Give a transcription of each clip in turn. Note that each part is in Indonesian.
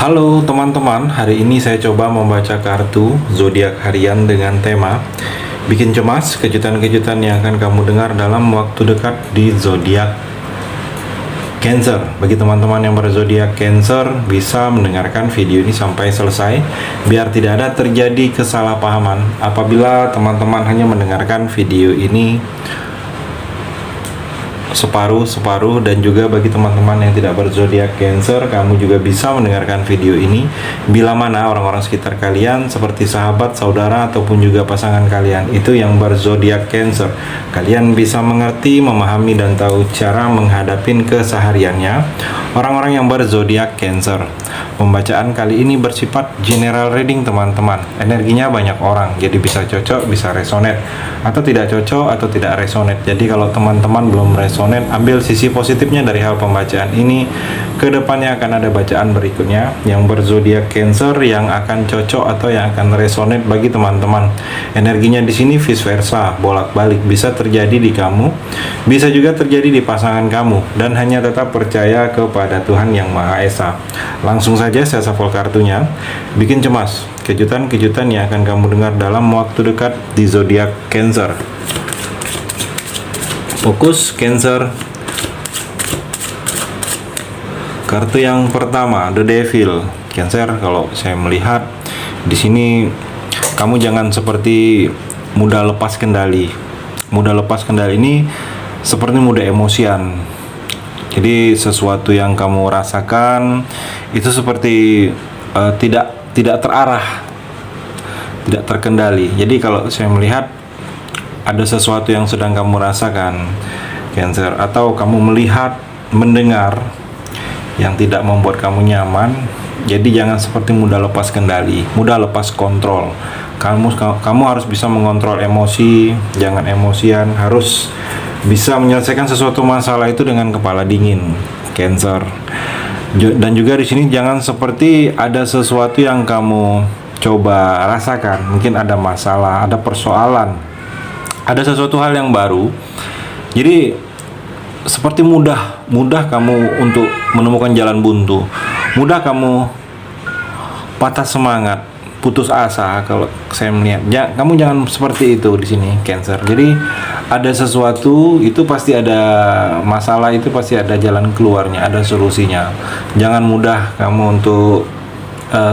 Halo teman-teman, hari ini saya coba membaca kartu zodiak harian dengan tema bikin cemas, kejutan-kejutan yang akan kamu dengar dalam waktu dekat di zodiak Cancer. Bagi teman-teman yang berzodiak Cancer, bisa mendengarkan video ini sampai selesai biar tidak ada terjadi kesalahpahaman apabila teman-teman hanya mendengarkan video ini separuh-separuh. Dan juga bagi teman-teman yang tidak berzodiak Cancer, kamu juga bisa mendengarkan video ini bila mana orang-orang sekitar kalian seperti sahabat, saudara, ataupun juga pasangan kalian itu yang berzodiak Cancer. Kalian bisa mengerti, memahami, dan tahu cara menghadapin kesehariannya orang-orang yang berzodiak Cancer. Pembacaan kali ini bersifat general reading teman-teman. Energinya banyak orang, jadi bisa cocok, bisa resonate, atau tidak cocok, atau tidak resonate. Jadi kalau teman-teman belum resonate, ambil sisi positifnya dari hal pembacaan ini. Kedepannya akan ada bacaan berikutnya yang berzodiak Cancer yang akan cocok atau yang akan resonate bagi teman-teman. Energinya di sini vice versa, bolak-balik, bisa terjadi di kamu, bisa juga terjadi di pasangan kamu, dan hanya tetap percaya kepada Tuhan Yang Maha Esa. Langsung saja saya shuffle kartunya. Bikin cemas, kejutan-kejutan yang akan kamu dengar dalam waktu dekat di zodiak Cancer. Fokus Cancer. Kartu yang pertama, The Devil. Cancer, kalau saya melihat di sini kamu jangan seperti mudah lepas kendali. Mudah lepas kendali ini seperti mudah emosian. Jadi sesuatu yang kamu rasakan itu seperti tidak terarah, tidak terkendali. Jadi kalau saya melihat ada sesuatu yang sedang kamu rasakan, Cancer, atau kamu melihat, mendengar yang tidak membuat kamu nyaman. Jadi jangan seperti mudah lepas kendali, mudah lepas kontrol. Kamu harus bisa mengontrol emosi, jangan emosian, harus bisa menyelesaikan sesuatu masalah itu dengan kepala dingin, Cancer. Dan juga di sini jangan seperti ada sesuatu yang kamu coba rasakan, mungkin ada masalah, ada persoalan, ada sesuatu hal yang baru. Jadi seperti mudah kamu untuk menemukan jalan buntu, mudah kamu patah semangat, putus asa. Kalau saya melihat, kamu jangan seperti itu di sini, Cancer. Jadi ada sesuatu itu pasti ada masalah, itu pasti ada jalan keluarnya, ada solusinya. Jangan mudah kamu untuk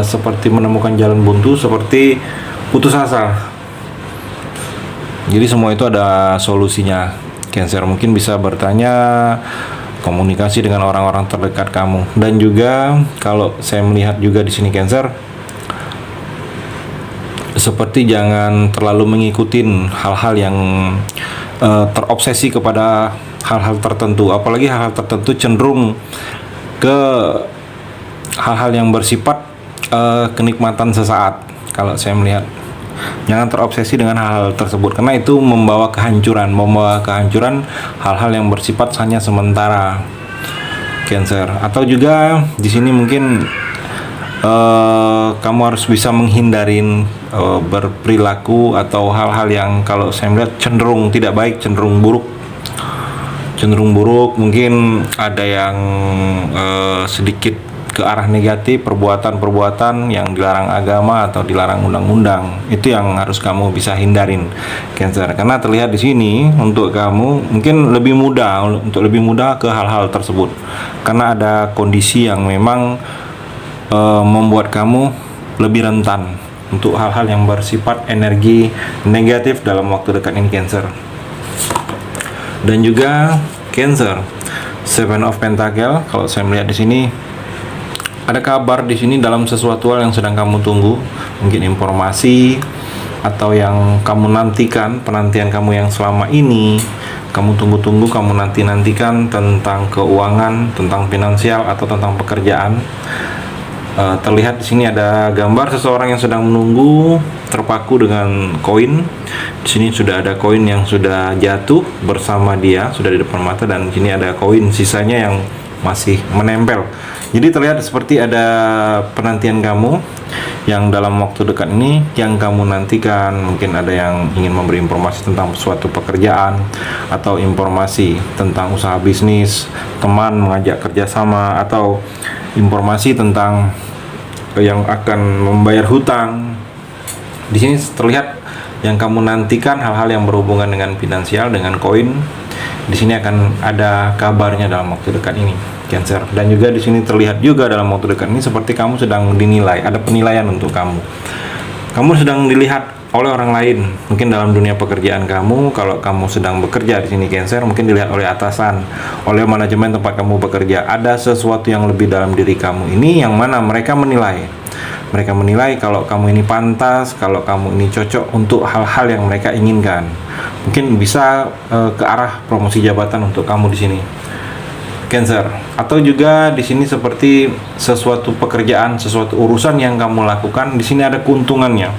seperti menemukan jalan buntu, seperti putus asa. Jadi semua itu ada solusinya, Cancer. Mungkin bisa bertanya, komunikasi dengan orang-orang terdekat kamu. Dan juga kalau saya melihat juga di sini, Cancer, seperti jangan terlalu mengikutin hal-hal yang terobsesi kepada hal-hal tertentu, apalagi hal-hal tertentu cenderung ke hal-hal yang bersifat kenikmatan sesaat. Kalau saya melihat, jangan terobsesi dengan hal-hal tersebut, karena itu membawa kehancuran hal-hal yang bersifat hanya sementara, Cancer. Atau juga di sini mungkin kamu harus bisa menghindarin berperilaku atau hal-hal yang kalau saya melihat cenderung tidak baik, cenderung buruk. Mungkin ada yang sedikit ke arah negatif, perbuatan-perbuatan yang dilarang agama atau dilarang undang-undang. Itu yang harus kamu bisa hindarin, Cancer. Karena terlihat di sini untuk kamu mungkin lebih mudah ke hal-hal tersebut, karena ada kondisi yang memang membuat kamu lebih rentan untuk hal-hal yang bersifat energi negatif dalam waktu dekat ini, Cancer. Dan juga Cancer, Seven of Pentacle. Kalau saya melihat di sini ada kabar di sini dalam sesuatu hal yang sedang kamu tunggu, mungkin informasi atau yang kamu nantikan, penantian kamu yang selama ini kamu tunggu-tunggu, kamu nantikan tentang keuangan, tentang finansial, atau tentang pekerjaan. Terlihat di sini ada gambar seseorang yang sedang menunggu terpaku dengan koin. Di sini sudah ada koin yang sudah jatuh bersama dia, sudah di depan mata, dan di sini ada koin sisanya yang masih menempel. Jadi terlihat seperti ada penantian kamu yang dalam waktu dekat ini yang kamu nantikan. Mungkin ada yang ingin memberi informasi tentang suatu pekerjaan atau informasi tentang usaha bisnis, teman mengajak kerjasama, atau informasi tentang yang akan membayar hutang. Di sini terlihat yang kamu nantikan hal-hal yang berhubungan dengan finansial, dengan koin. Di sini akan ada kabarnya dalam waktu dekat ini, Cancer. Dan juga di sini terlihat juga dalam waktu dekat ini seperti kamu sedang dinilai, ada penilaian untuk kamu. Kamu sedang dilihat oleh orang lain, mungkin dalam dunia pekerjaan kamu. Kalau kamu sedang bekerja di sini, Cancer, mungkin dilihat oleh atasan, oleh manajemen tempat kamu bekerja. Ada sesuatu yang lebih dalam diri kamu ini yang mana mereka menilai. Mereka menilai kalau kamu ini pantas, kalau kamu ini cocok untuk hal-hal yang mereka inginkan. Mungkin bisa ke arah promosi jabatan untuk kamu di sini, Cancer. Atau juga di sini seperti sesuatu pekerjaan, sesuatu urusan yang kamu lakukan, di sini ada keuntungannya.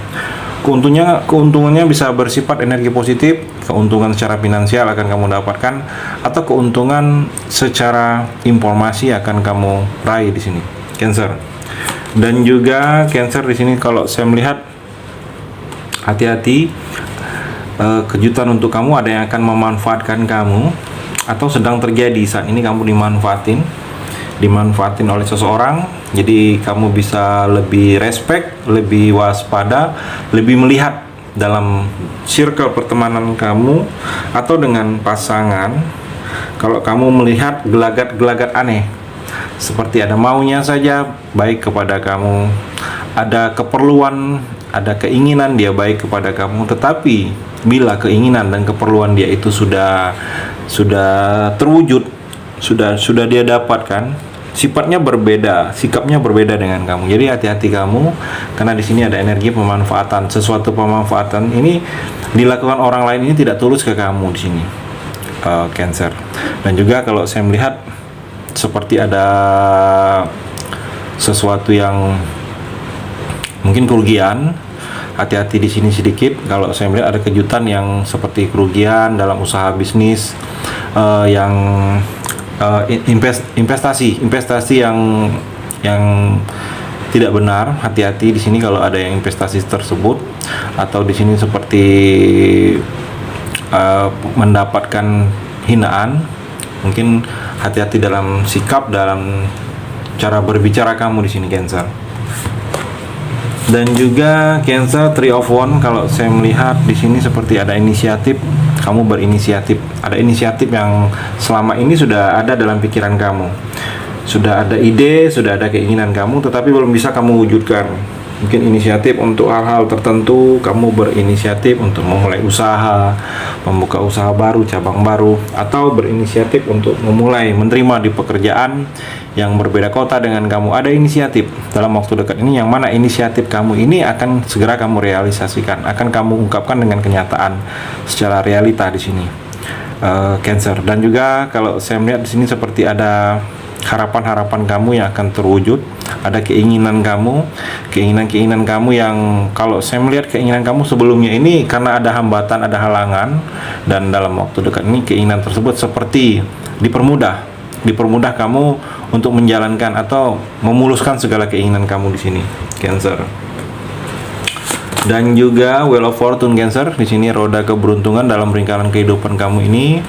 Keuntungannya bisa bersifat energi positif, keuntungan secara finansial akan kamu dapatkan, atau keuntungan secara informasi akan kamu raih di sini, Cancer. Dan juga Cancer di sini kalau saya melihat, hati-hati, kejutan untuk kamu, ada yang akan memanfaatkan kamu atau sedang terjadi saat ini. Kamu dimanfaatin oleh seseorang, jadi kamu bisa lebih respect, lebih waspada, lebih melihat dalam circle pertemanan kamu atau dengan pasangan. Kalau kamu melihat gelagat-gelagat aneh, seperti ada maunya saja baik kepada kamu, ada keperluan, ada keinginan dia baik kepada kamu, tetapi bila keinginan dan keperluan dia itu sudah terwujud, sudah dia dapatkan, sifatnya berbeda, sikapnya berbeda dengan kamu. Jadi hati-hati kamu, karena di sini ada energi pemanfaatan. Sesuatu pemanfaatan ini dilakukan orang lain ini tidak tulus ke kamu di sini, Cancer. Dan juga kalau saya melihat seperti ada sesuatu yang mungkin kerugian. Hati-hati di sini sedikit. Kalau saya melihat ada kejutan yang seperti kerugian dalam usaha bisnis, yang investasi yang tidak benar. Hati-hati di sini kalau ada yang investasi tersebut, atau di sini seperti mendapatkan hinaan. Mungkin hati-hati dalam sikap, dalam cara berbicara kamu di sini, Cancer. Dan juga Cancer, Three of Wands, kalau saya melihat di sini seperti ada inisiatif. Kamu berinisiatif, ada inisiatif yang selama ini sudah ada dalam pikiran kamu, sudah ada ide, sudah ada keinginan kamu, tetapi belum bisa kamu wujudkan. Mungkin inisiatif untuk hal-hal tertentu, kamu berinisiatif untuk memulai usaha, membuka usaha baru, cabang baru, atau berinisiatif untuk memulai menerima di pekerjaan yang berbeda kota dengan kamu. Ada inisiatif dalam waktu dekat ini, yang mana inisiatif kamu ini akan segera kamu realisasikan, akan kamu ungkapkan dengan kenyataan secara realita di sini, Cancer. Dan juga kalau saya melihat di sini seperti ada harapan-harapan kamu yang akan terwujud, ada keinginan kamu yang kalau saya melihat keinginan kamu sebelumnya ini karena ada hambatan, ada halangan, dan dalam waktu dekat ini keinginan tersebut seperti dipermudah kamu untuk menjalankan atau memuluskan segala keinginan kamu di sini, Cancer. Dan juga Wheel of Fortune, Cancer. Di sini roda keberuntungan dalam lingkaran kehidupan kamu ini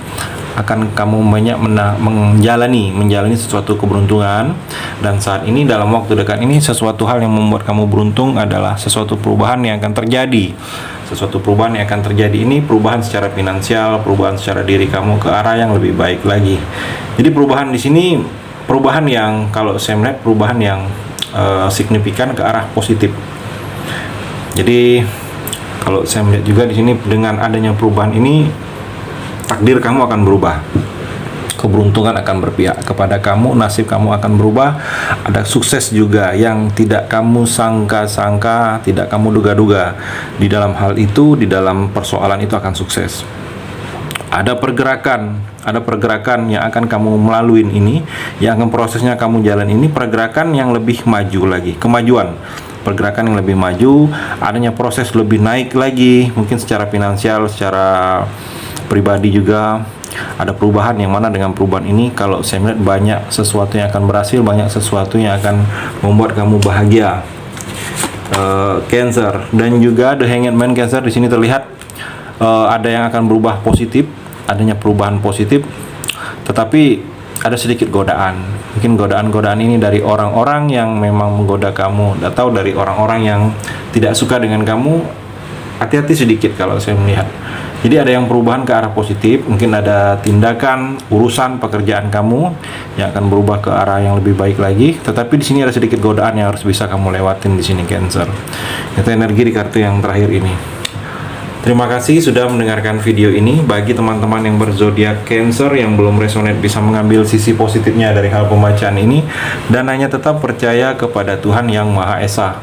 akan kamu banyak menjalani sesuatu keberuntungan. Dan saat ini dalam waktu dekat ini, sesuatu hal yang membuat kamu beruntung adalah sesuatu perubahan yang akan terjadi. Sesuatu perubahan yang akan terjadi ini perubahan secara finansial, perubahan secara diri kamu ke arah yang lebih baik lagi. Jadi perubahan di sini, perubahan yang kalau saya melihat perubahan yang signifikan ke arah positif. Jadi kalau saya melihat juga di sini dengan adanya perubahan ini, takdir kamu akan berubah, keberuntungan akan berpihak kepada kamu, nasib kamu akan berubah. Ada sukses juga yang tidak kamu sangka-sangka, tidak kamu duga-duga. Di dalam hal itu, di dalam persoalan itu akan sukses. Ada pergerakan yang akan kamu melalui ini, yang akan prosesnya kamu jalan ini, pergerakan yang lebih maju lagi, kemajuan, pergerakan yang lebih maju, adanya proses lebih naik lagi, mungkin secara finansial, secara pribadi juga ada perubahan, yang mana dengan perubahan ini kalau saya melihat banyak sesuatu yang akan berhasil, banyak sesuatu yang akan membuat kamu bahagia, Cancer. Dan juga The Hanged Man, Cancer. Di sini terlihat ada yang akan berubah positif, adanya perubahan positif, tetapi ada sedikit godaan. Mungkin godaan-godaan ini dari orang-orang yang memang menggoda kamu, atau dari orang-orang yang tidak suka dengan kamu. Hati-hati sedikit kalau saya melihat. Jadi ada yang perubahan ke arah positif, mungkin ada tindakan urusan pekerjaan kamu yang akan berubah ke arah yang lebih baik lagi. Tetapi di sini ada sedikit godaan yang harus bisa kamu lewatin di sini, Cancer. Itu energi di kartu yang terakhir ini. Terima kasih sudah mendengarkan video ini. Bagi teman-teman yang berzodiak Cancer yang belum resonate bisa mengambil sisi positifnya dari hal pembacaan ini, dan hanya tetap percaya kepada Tuhan Yang Maha Esa.